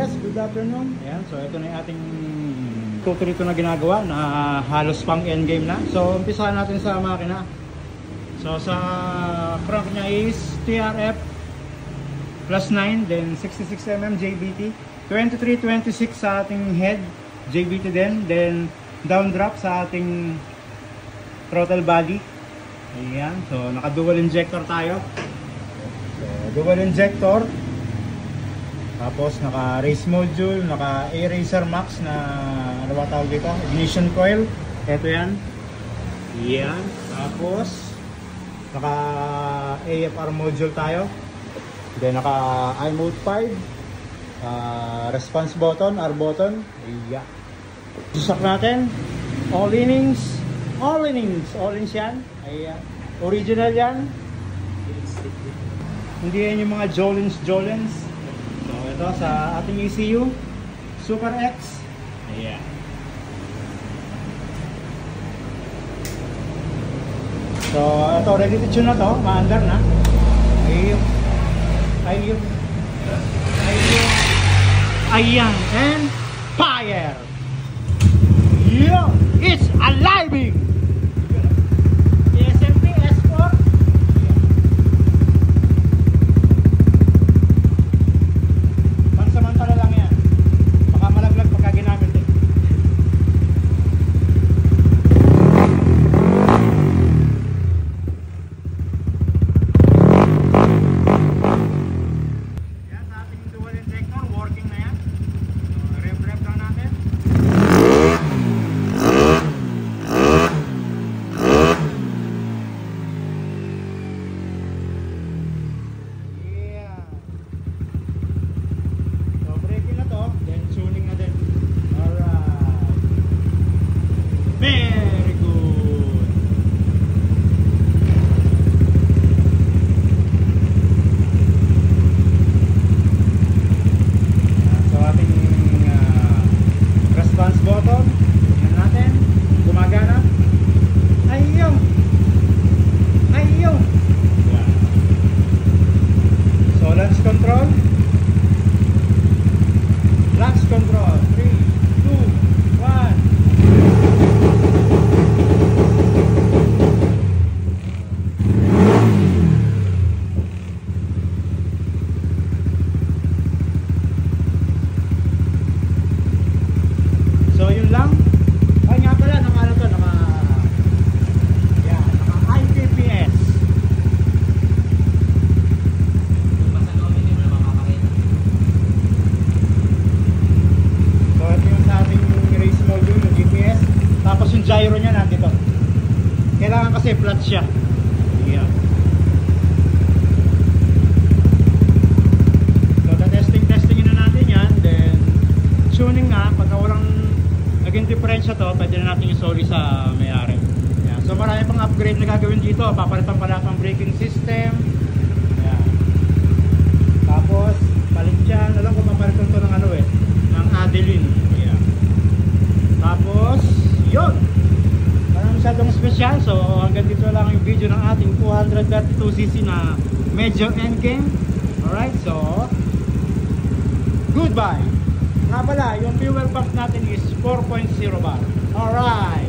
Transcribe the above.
guys, good afternoon. Ayan, so ito na yung ating tutorito na ginagawa na halos pang endgame na. So umpisahan natin sa makina. So sa crank niya is TRF plus 9, then 66mm JBT, 23-26 sa ating head JBT din, then down drop sa ating throttle body. Ayan, so naka dual injector tayo. So dual injector, tapos naka race module, naka A-Racer Max na ano ba tawag dito? Ignition coil. Ito yan. Yan. Tapos naka AFR module tayo. Then naka iMode 5. Response button, R button. Yeah. Susak natin. All innings. All innings yan. Ayan. Original yan. Hindi yan yung mga Jolens. So ito sa ating ECU Super X. Ayan. So ito ready to tune na to. Maandar na. Ayan. And fire. Yeah. It's alive. Gyro niya nandito. Kailangan kasi flat siya. Yeah. So testing na natin yan. Then tuning na. Pagka walang naging diferensya to, pwede na natin isoli sa may-ari. Yeah. So marami pang upgrade na gagawin dito. Papalitan pa natin ang braking system. Yeah. Tapos palit yan. Alam ko papalitan to ng ano ng Adeline. Yeah. Tapos yun. Masyadong special, so hanggang dito lang yung video ng ating 232cc na medyo endgame. Alright, so goodbye. Nga pala, yung fuel pump natin is 4.0 bar. Alright.